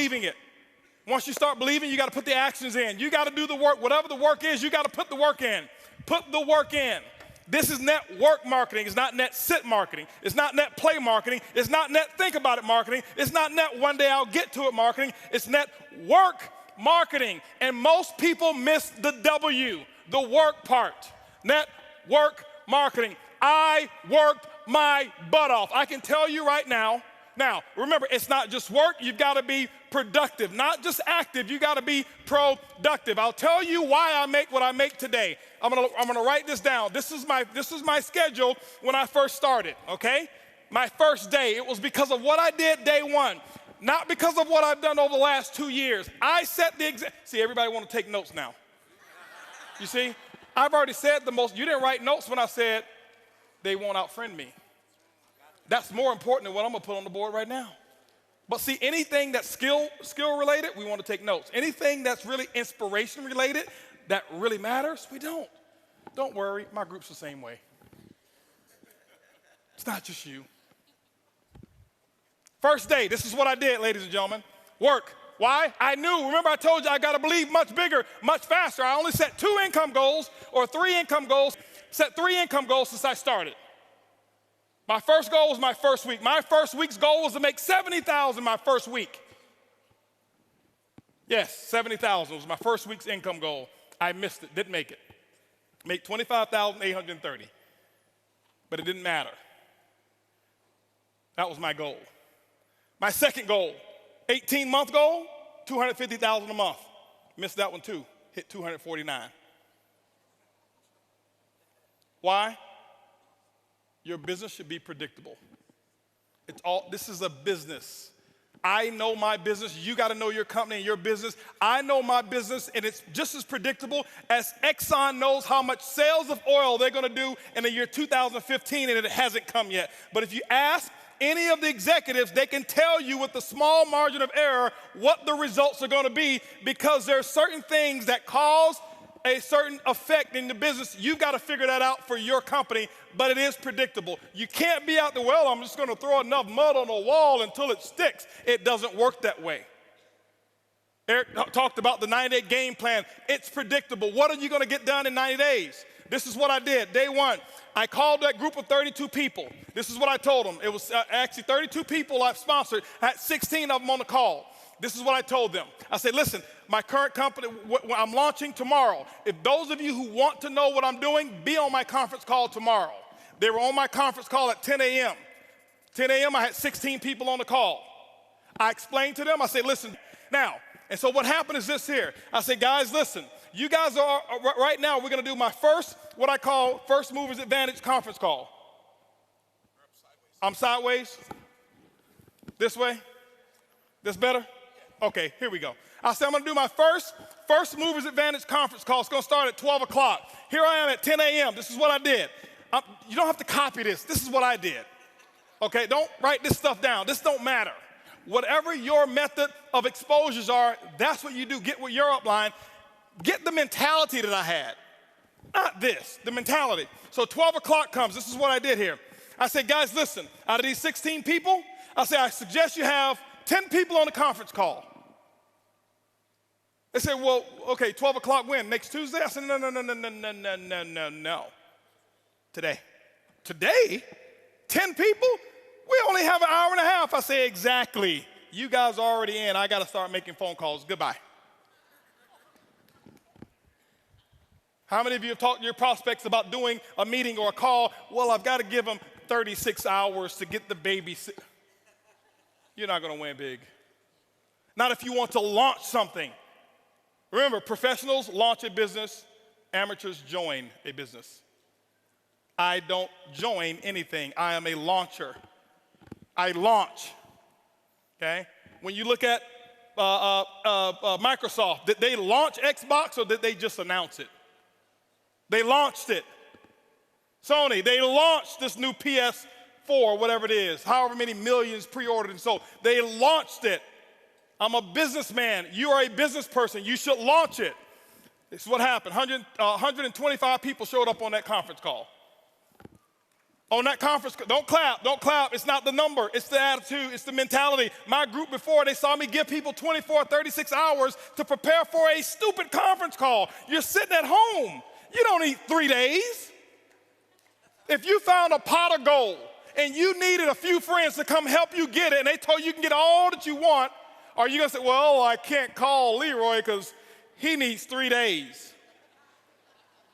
believing it. Once you start believing, you got to put the actions in. You got to do the work. Whatever the work is, you got to put the work in. Put the work in. This is network marketing. It's not net sit marketing. It's not net play marketing. It's not net think about it marketing. It's not net one day I'll get to it marketing. It's net work marketing. And most people miss the W, the work part. Network marketing. I worked my butt off. I can tell you right now. Now, remember, it's not just work. You've got to be productive, not just active. You got to be productive. I'll tell you why I make what I make today. I'm gonna write this down. This is my schedule when I first started, okay? My first day, it was because of what I did day one, not because of what I've done over the last 2 years. I set the example. See, everybody want to take notes now. You see, I've already said the most. You didn't write notes when I said they won't outfriend me. That's more important than what I'm gonna put on the board right now. But see, anything that's skill related, we want to take notes. Anything that's really inspiration related, that really matters, we don't. Don't worry, my group's the same way. It's not just you. First day, this is what I did, ladies and gentlemen. Work. Why? I knew, remember I told you I got to believe much bigger, much faster. I only set 2 income goals or 3 income goals, set 3 income goals since I started. My first goal was my first week. My first week's goal was to make $70,000 my first week. Yes, $70,000 was my first week's income goal. I missed it, didn't make it. Make $25,830, but it didn't matter. That was my goal. My second goal, 18-month goal, $250,000 a month. Missed that one too, hit $249. Why? Your business should be predictable. This is a business. I know my business. You got to know your company and your business. I know my business, and it's just as predictable as Exxon knows how much sales of oil they're going to do in the year 2015, and it hasn't come yet. But if you ask any of the executives, they can tell you with a small margin of error what the results are going to be, because there are certain things that cause a certain effect in the business. You've got to figure that out for your company, but it is predictable. You can't be out there, well, I'm just going to throw enough mud on the wall until it sticks. It doesn't work that way. Eric talked about the 90-day game plan. It's predictable. What are you going to get done in 90 days? This is what I did. Day one, I called that group of 32 people. This is what I told them. It was actually 32 people I've sponsored. I had 16 of them on the call. This is what I told them. I said, listen, my current company, I'm launching tomorrow. If those of you who want to know what I'm doing, be on my conference call tomorrow. They were on my conference call at 10 a.m. 10 a.m., I had 16 people on the call. I explained to them, I said, listen, now, and so what happened is this here. I said, guys, listen, you guys are, right now, we're going to do my first, what I call First Movers Advantage conference call. I'm sideways? This way? This better? Okay, here we go. I said I'm going to do my First Movers Advantage conference call. It's going to start at 12 o'clock. Here I am at 10 a.m. This is what I did. You don't have to copy this. This is what I did. Okay, don't write this stuff down. This don't matter. Whatever your method of exposures are, that's what you do. Get with your upline. Get the mentality that I had. Not this, the mentality. So 12 o'clock comes. This is what I did here. I said, guys, listen, out of these 16 people, I suggest you have 10 people on the conference call. They said, well, okay, 12 o'clock when? Next Tuesday? I said, no. Today. Today? 10 people? We only have an hour and a half. I say, exactly. You guys are already in. I got to start making phone calls. Goodbye. How many of you have talked to your prospects about doing a meeting or a call? Well, I've got to give them 36 hours to get the baby. You're not going to win big. Not if you want to launch something. Remember, professionals launch a business, amateurs join a business. I don't join anything. I am a launcher. I launch, okay? When you look at Microsoft, did they launch Xbox or did they just announce it? They launched it. Sony, they launched this new PS4, whatever it is, however many millions pre-ordered and sold. They launched it. I'm a businessman. You are a business person. You should launch it. This is what happened. 125 people showed up on that conference call. On that conference, don't clap, don't clap. It's not the number, it's the attitude, it's the mentality. My group before, they saw me give people 24, 36 hours to prepare for a stupid conference call. You're sitting at home. You don't need 3 days. If you found a pot of gold and you needed a few friends to come help you get it and they told you can get all that you want, are you gonna say, well, I can't call Leroy because he needs 3 days?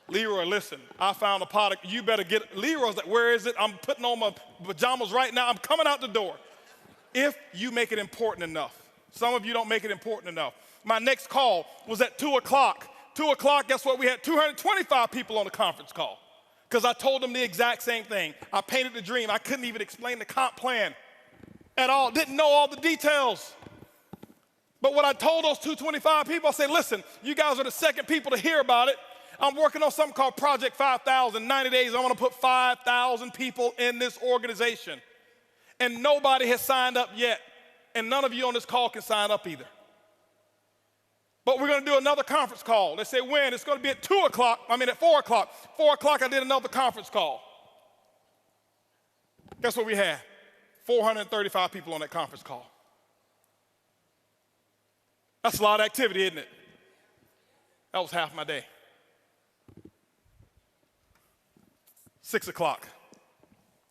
Leroy, listen, I found a pot. You better get it. Leroy's like, where is it? I'm putting on my pajamas right now. I'm coming out the door. If you make it important enough. Some of you don't make it important enough. My next call was at 2 o'clock. 2 o'clock, guess what? We had 225 people on the conference call because I told them the exact same thing. I painted the dream. I couldn't even explain the comp plan at all. Didn't know all the details. But what I told those 225 people, I said, listen, you guys are the second people to hear about it. I'm working on something called Project 5,000. 90 days, I want to put 5,000 people in this organization. And nobody has signed up yet. And none of you on this call can sign up either. But we're going to do another conference call. They say when? It's going to be at 4 o'clock. 4 o'clock, I did another conference call. Guess what we had? 435 people on that conference call. That's a lot of activity, isn't it? That was half my day. 6 o'clock.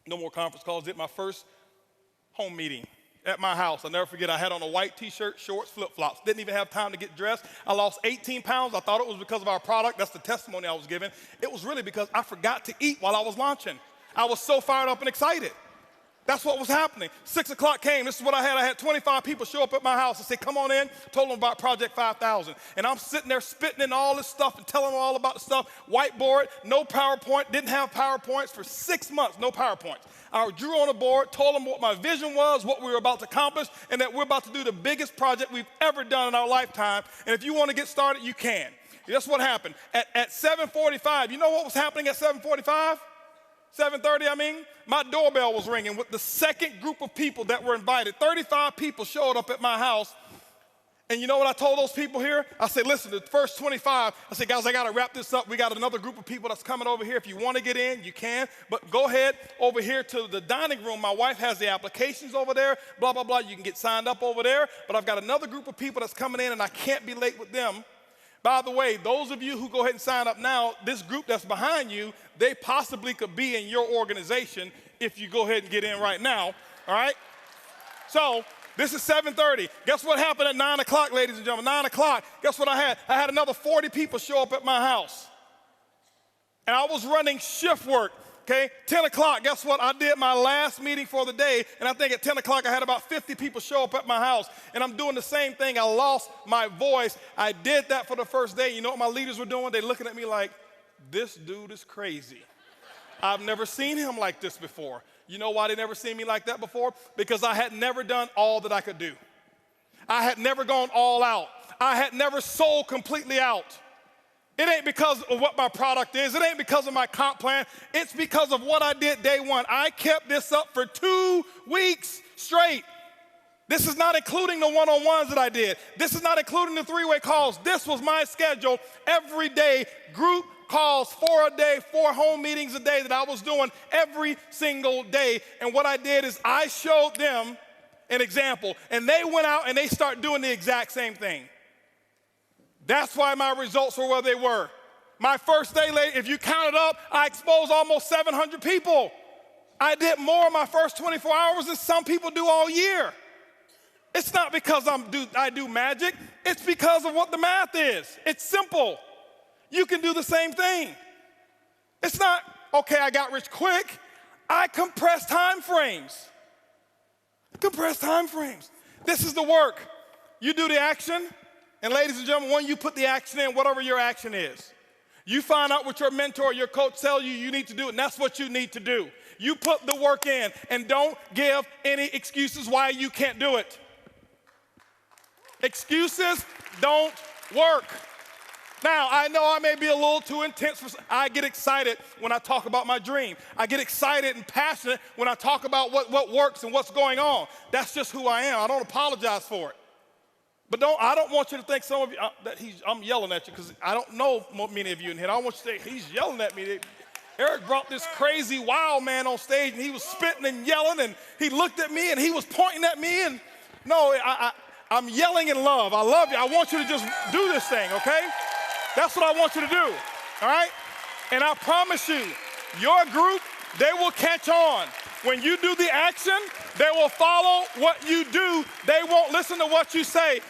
No more conference calls. Did my first home meeting at my house. I'll never forget, I had on a white t-shirt, shorts, flip-flops. Didn't even have time to get dressed. I lost 18 pounds. I thought it was because of our product. That's the testimony I was giving. It was really because I forgot to eat while I was launching. I was so fired up and excited. That's what was happening. 6 o'clock came. This is what I had. I had 25 people show up at my house and say, come on in. Told them about Project 5,000. And I'm sitting there spitting in all this stuff and telling them all about the stuff. Whiteboard, no PowerPoint. Didn't have PowerPoints for 6 months. No PowerPoints. I drew on a board, told them what my vision was, what we were about to accomplish, and that we're about to do the biggest project we've ever done in our lifetime. And if you want to get started, you can. That's what happened. At 7:45, you know what was happening at 7:45? 7:30, my doorbell was ringing with the second group of people that were invited. 35 people showed up at my house. And you know what I told those people here? I said, listen, the first 25, I said, guys, I got to wrap this up. We got another group of people that's coming over here. If you want to get in, you can. But go ahead over here to the dining room. My wife has the applications over there, blah, blah, blah. You can get signed up over there. But I've got another group of people that's coming in, and I can't be late with them. By the way, those of you who go ahead and sign up now, this group that's behind you, they possibly could be in your organization if you go ahead and get in right now, all right? So this is 7:30. Guess what happened at 9 o'clock, ladies and gentlemen? 9 o'clock, guess what I had? I had another 40 people show up at my house. And I was running shift work. Okay, 10 o'clock, guess what? I did my last meeting for the day, and I think at 10 o'clock I had about 50 people show up at my house, and I'm doing the same thing. I lost my voice. I did that for the first day. You know what my leaders were doing? They're looking at me like, this dude is crazy. I've never seen him like this before. You know why they never seen me like that before? Because I had never done all that I could do. I had never gone all out. I had never sold completely out. It ain't because of what my product is. It ain't because of my comp plan. It's because of what I did day one. I kept this up for 2 weeks straight. This is not including the one-on-ones that I did. This is not including the three-way calls. This was my schedule every day, group calls, 4 a day, 4 home meetings a day that I was doing every single day. And what I did is I showed them an example, and they went out and they started doing the exact same thing. That's why my results were where they were. My first day, if you count it up, I exposed almost 700 people. I did more in my first 24 hours than some people do all year. It's not because I do magic. It's because of what the math is. It's simple. You can do the same thing. It's not, okay, I got rich quick. I compress time frames. Compress time frames. This is the work. You do the action. And ladies and gentlemen, when you put the action in, whatever your action is, you find out what your mentor or your coach tells you need to do, and that's what you need to do. You put the work in, and don't give any excuses why you can't do it. Excuses don't work. Now, I know I may be a little too intense. I get excited when I talk about my dream. I get excited and passionate when I talk about what works and what's going on. That's just who I am. I don't apologize for it. But I don't want you to think some of you, I'm yelling at you because I don't know many of you in here. I don't want you to think he's yelling at me. Eric brought this crazy wild man on stage, and he was spitting and yelling, and he looked at me, and he was pointing at me, and no, I'm yelling in love. I love you. I want you to just do this thing, okay? That's what I want you to do, all right? And I promise you, your group, they will catch on. When you do the action, they will follow what you do. They won't listen to what you say.